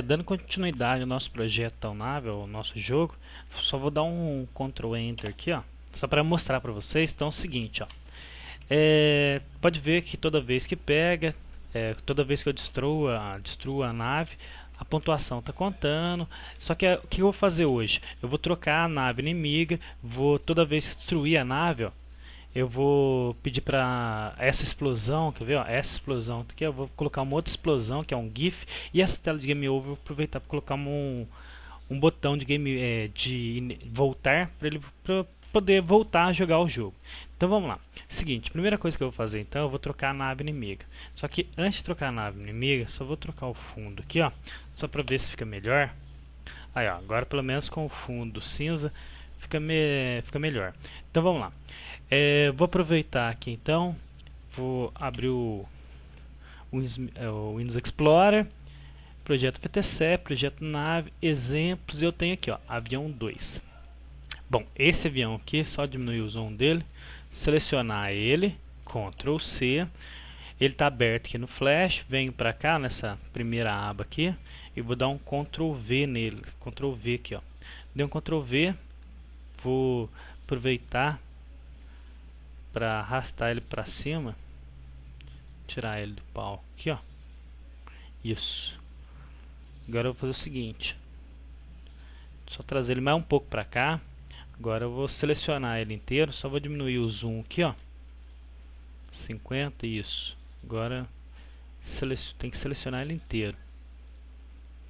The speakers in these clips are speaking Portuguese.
Dando continuidade ao nosso projeto da nave, ao nosso jogo, só vou dar um Ctrl Enter aqui, ó, só para mostrar para vocês. Então é o seguinte, ó, pode ver que toda vez que pega, toda vez que eu destruo a nave, a pontuação está contando. Só que o que eu vou fazer hoje? Eu vou trocar a nave inimiga, toda vez que destruir a nave, ó, eu vou pedir para essa explosão, quer ver, ó, essa explosão aqui, eu vou colocar uma outra explosão que é um GIF, e essa tela de Game Over eu vou aproveitar para colocar um botão de voltar para ele poder voltar a jogar o jogo. Então vamos lá. Seguinte, primeira coisa que eu vou fazer, então eu vou trocar a nave inimiga. Só que antes de trocar a nave inimiga, só vou trocar o fundo aqui, ó, só para ver se fica melhor. Aí, ó, agora pelo menos com o fundo cinza fica melhor. Então vamos lá. Vou aproveitar aqui então, vou abrir o Windows Explorer, projeto PTC, projeto nave, exemplos, e eu tenho aqui, ó, avião 2. Bom, esse avião aqui, só diminuir o zoom dele, selecionar ele, Ctrl C, ele está aberto aqui no Flash, venho para cá nessa primeira aba aqui e vou dar um Ctrl V nele, Ctrl V aqui, ó. Dei um Ctrl V, vou aproveitar para arrastar ele para cima, tirar ele do pau aqui, ó. Isso. Agora eu vou fazer o seguinte, só trazer ele mais um pouco para cá. Agora eu vou selecionar ele inteiro, só vou diminuir o zoom aqui, ó, 50, isso. Agora tem que selecionar ele inteiro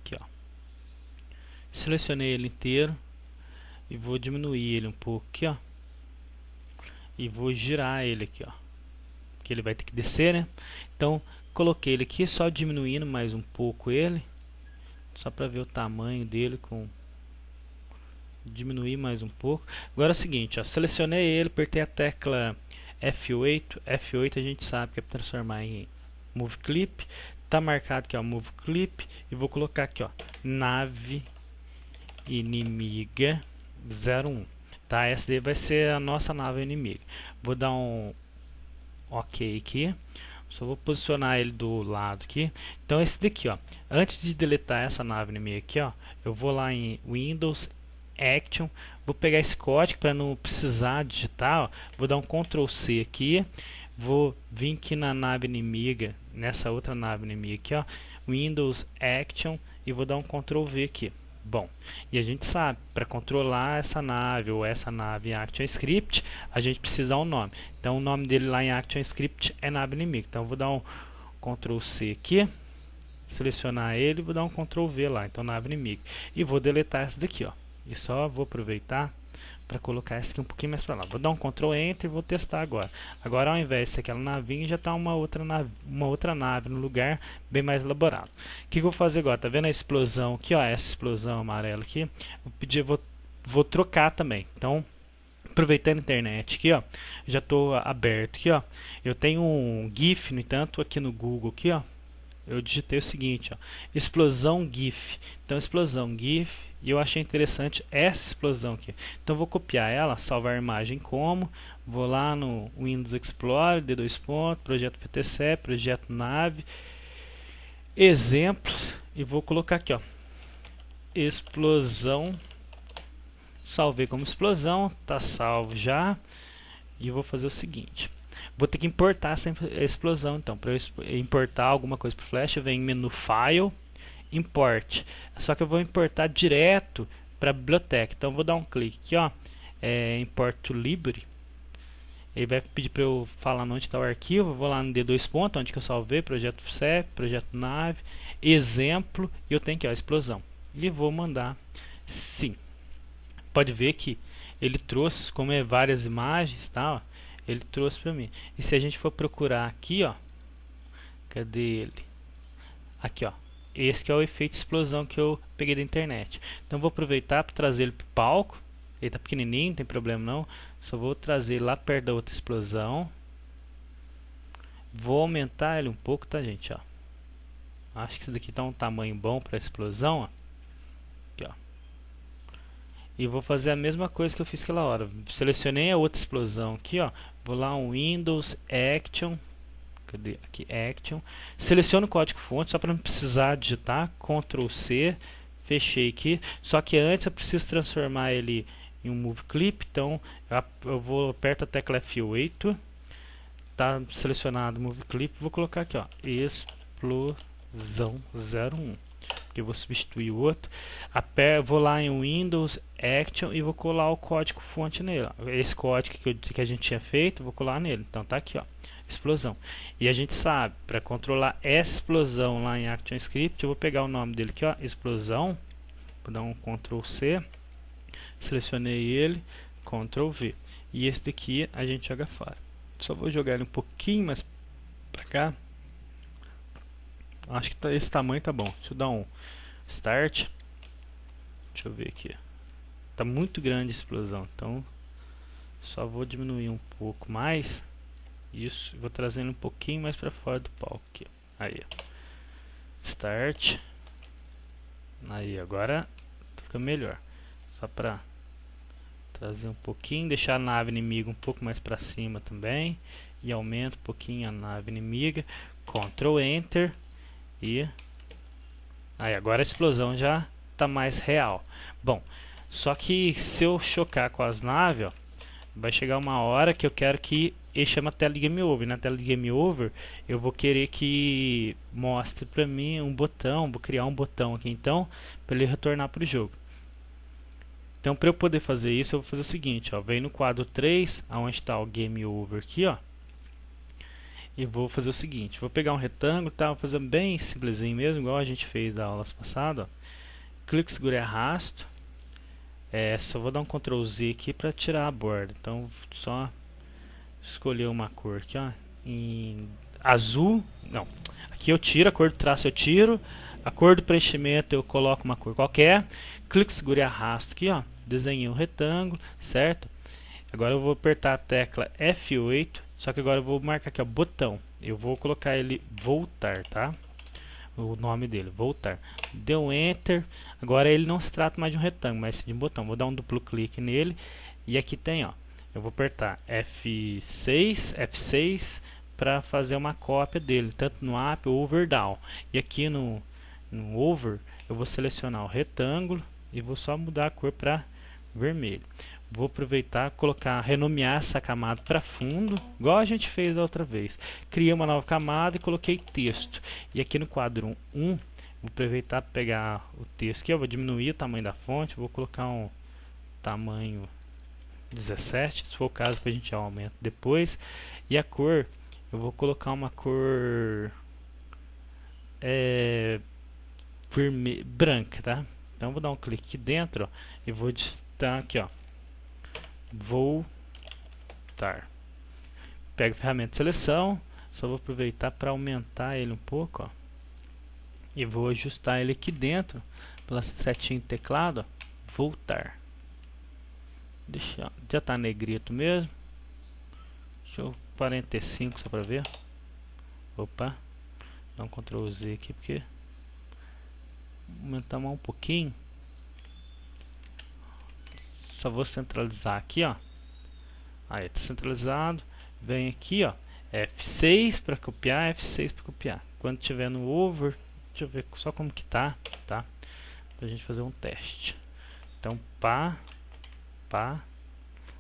aqui, ó. Selecionei ele inteiro e vou diminuir ele um pouco aqui, ó, e vou girar ele aqui, ó, que ele vai ter que descer, né? Então coloquei ele aqui, só diminuindo mais um pouco ele, só para ver o tamanho dele, diminuir mais um pouco. Agora é o seguinte, ó, selecionei ele, apertei a tecla F8. F8 a gente sabe que é para transformar em Move Clip. Tá marcado aqui, ó, Move Clip, e vou colocar aqui, ó, nave inimiga 01. Tá, essa daí vai ser a nossa nave inimiga. Vou dar um OK aqui. Só vou posicionar ele do lado aqui. Então esse daqui, ó, antes de deletar essa nave inimiga aqui, ó, eu vou lá em Windows Action, vou pegar esse código para não precisar digitar, ó, vou dar um Ctrl C aqui, vou vir aqui na nave inimiga, nessa outra nave inimiga aqui, ó, Windows Action, e vou dar um Ctrl V aqui. Bom, e a gente sabe, para controlar essa nave ou essa nave em ActionScript, a gente precisa dar um nome. Então o nome dele lá em ActionScript é nave inimiga. Então eu vou dar um Ctrl C aqui, selecionar ele, vou dar um Ctrl V lá, então nave inimiga, e vou deletar essa daqui, ó. E só vou aproveitar para colocar essa aqui um pouquinho mais para lá. Vou dar um Ctrl Enter e vou testar agora. Agora, ao invés de ser aquela navinha, já está uma outra nave no lugar, bem mais elaborado. O que eu vou fazer agora? Tá vendo a explosão aqui, ó? Essa explosão amarela aqui. Vou trocar também. Então, aproveitando a internet aqui, ó, já estou aberto aqui, ó. Eu tenho um GIF, no entanto, aqui no Google aqui, ó. Eu digitei o seguinte, ó, explosão GIF. Então, explosão GIF, e eu achei interessante essa explosão aqui. Então, vou copiar ela, salvar a imagem como, vou lá no Windows Explorer, D2 pontos, projeto PTC, projeto nave, exemplos, e vou colocar aqui, ó, explosão, salvei como explosão, tá salvo já, e eu vou fazer o seguinte. Vou ter que importar essa explosão, então. Para eu importar alguma coisa para o Flash, eu venho em menu File, Import. Só que eu vou importar direto para a biblioteca. Então, vou dar um clique aqui, ó, Import to Library. Ele vai pedir para eu falar onde está o arquivo. Eu vou lá no D2 ponto, onde que eu salvei, projeto CEP, projeto nave, exemplo, e eu tenho aqui, ó, explosão. E vou mandar sim. Pode ver que ele trouxe, como é várias imagens, tá, ó, ele trouxe para mim. E se a gente for procurar aqui, ó, cadê ele? Aqui, ó, esse que é o efeito explosão que eu peguei da internet. Então vou aproveitar para trazer ele para o palco. Ele tá pequenininho, não tem problema não. Só vou trazer ele lá perto da outra explosão. Vou aumentar ele um pouco, tá, gente, ó. Acho que isso daqui tá um tamanho bom para a explosão, ó. Aqui, ó. E vou fazer a mesma coisa que eu fiz aquela hora. Selecionei a outra explosão aqui, ó. Vou lá um Windows Action. Cadê? Aqui, Action. Seleciono o código fonte, só para não precisar digitar. Ctrl C. Fechei aqui. Só que antes eu preciso transformar ele em um Move Clip. Então eu vou aperto a tecla F8. Tá selecionado o Move Clip. Vou colocar aqui, ó, Explosão 01. Que eu vou substituir o outro. Vou lá em Windows, Action e vou colar o código fonte nele. Esse código que a gente tinha feito, vou colar nele. Então tá aqui, ó, explosão. E a gente sabe, para controlar essa explosão lá em ActionScript, eu vou pegar o nome dele aqui, ó, explosão. Vou dar um Ctrl C, selecionei ele, Ctrl V. E esse daqui a gente joga fora. Só vou jogar ele um pouquinho mais para cá. Acho que esse tamanho tá bom. Deixa eu dar um Start. Deixa eu ver aqui. Tá muito grande a explosão, então só vou diminuir um pouco mais. Isso, vou trazendo um pouquinho mais para fora do palco aqui. Aí, ó. Start. Aí, agora fica melhor. Só para trazer um pouquinho, deixar a nave inimiga um pouco mais para cima também. E aumenta um pouquinho a nave inimiga. Ctrl Enter. E aí agora a explosão já está mais real. Bom, só que se eu chocar com as naves, ó, vai chegar uma hora que eu quero que ele chame a tela de Game Over. Na tela de Game Over eu vou querer que mostre para mim um botão. Vou criar um botão aqui então para ele retornar para o jogo. Então para eu poder fazer isso eu vou fazer o seguinte, ó, vem no quadro 3, onde está o Game Over aqui, ó. E vou fazer o seguinte, vou pegar um retângulo, tá? Vou fazer bem simplesinho mesmo, igual a gente fez da aula passada. Clique, segura e arrasto. Só vou dar um Ctrl Z aqui para tirar a borda. Então só escolher uma cor aqui, ó, em azul. Não, aqui eu tiro a cor do traço, eu tiro. A cor do preenchimento eu coloco uma cor qualquer. Clique, segura e arrasto aqui, ó. Desenhei um retângulo, certo? Agora eu vou apertar a tecla F8. Só que agora eu vou marcar aqui, ó, botão. Eu vou colocar ele voltar, tá? O nome dele, voltar. Deu Enter. Agora ele não se trata mais de um retângulo, mas de um botão. Vou dar um duplo clique nele. E aqui tem, ó. Eu vou apertar F6 para fazer uma cópia dele, tanto no Up ou Over Down. E aqui no Over, eu vou selecionar o retângulo e vou só mudar a cor para vermelho. Vou aproveitar, renomear essa camada para fundo, igual a gente fez da outra vez. Criei uma nova camada e coloquei texto. E aqui no quadro 1, vou aproveitar para pegar o texto aqui, eu vou diminuir o tamanho da fonte, vou colocar um tamanho 17, se for o caso a gente aumenta depois. E a cor, eu vou colocar uma cor branca, tá? Então vou dar um clique aqui dentro, ó, e vou digitar aqui, ó, voltar. Pego a ferramenta de seleção, só vou aproveitar para aumentar ele um pouco, ó, e vou ajustar ele aqui dentro pela setinha do teclado, ó, voltar. Já está negrito mesmo. Deixa eu 45 só para ver. Opa, dá um Ctrl Z aqui porque aumentar mais um pouquinho. Só vou centralizar aqui, ó. Aí está centralizado. Vem aqui, ó, F6 para copiar, F6 para copiar. Quando tiver no over, deixa eu ver só como que tá, pra gente fazer um teste. Então pá,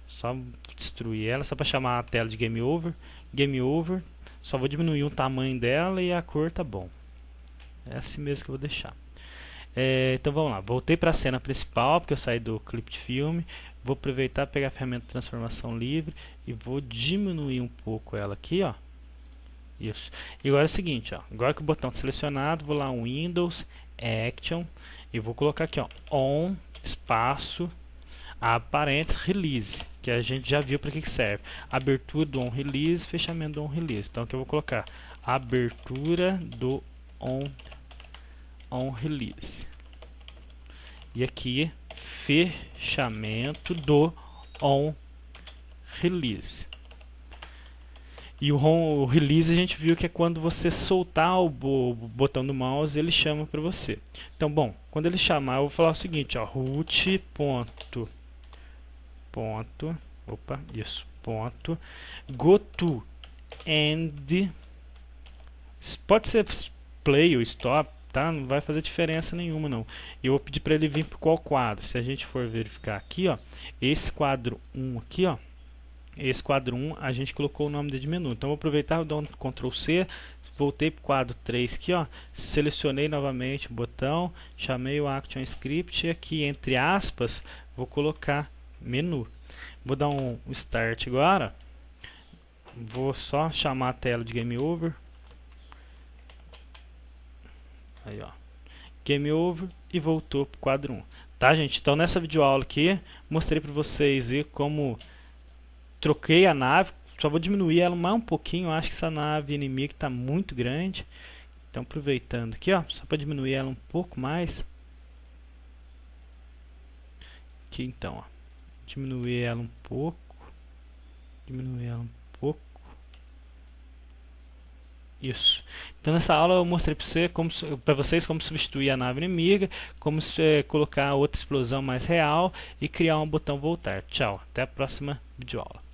só destruir ela, só para chamar a tela de Game Over. Game Over, só vou diminuir o tamanho dela e a cor tá bom. É assim mesmo que eu vou deixar. Então vamos lá, voltei para a cena principal, porque eu saí do clipe de filme. Vou aproveitar, pegar a ferramenta de transformação livre e vou diminuir um pouco ela aqui, ó. Isso. E agora é o seguinte, ó, agora que o botão está selecionado, vou lá Windows, Action, e vou colocar aqui, ó, On, espaço, parênteses, Release, que a gente já viu para que serve. Abertura do On Release, fechamento do On Release. Então aqui eu vou colocar abertura do On Release. E aqui fechamento do On Release. E o Release a gente viu que é quando você soltar o botão do mouse, ele chama para você. Então, bom, quando ele chamar, eu vou falar o seguinte, ó, root go to end Pode ser play ou stop, tá? Não vai fazer diferença nenhuma não. Eu vou pedir para ele vir para qual quadro. Se a gente for verificar aqui, ó, esse quadro 1 aqui, ó, esse quadro 1 a gente colocou o nome de menu. Então vou aproveitar e dar um Ctrl C, voltei para o quadro 3 aqui, ó, selecionei novamente o botão, chamei o Action Script e aqui entre aspas vou colocar menu. Vou dar um Start agora. Vou só chamar a tela de Game Over. Aí, ó, Game Over e voltou para o quadro 1. Tá, gente? Então nessa videoaula aqui mostrei para vocês como troquei a nave. Só vou diminuir ela mais um pouquinho. Eu acho que essa nave inimiga está muito grande. Então aproveitando aqui, ó, só para diminuir ela um pouco mais. Aqui então, ó, diminuir ela um pouco. Diminuir ela um pouco. Isso. Então nessa aula eu mostrei para vocês como substituir a nave inimiga, como colocar outra explosão mais real e criar um botão voltar. Tchau, até a próxima videoaula.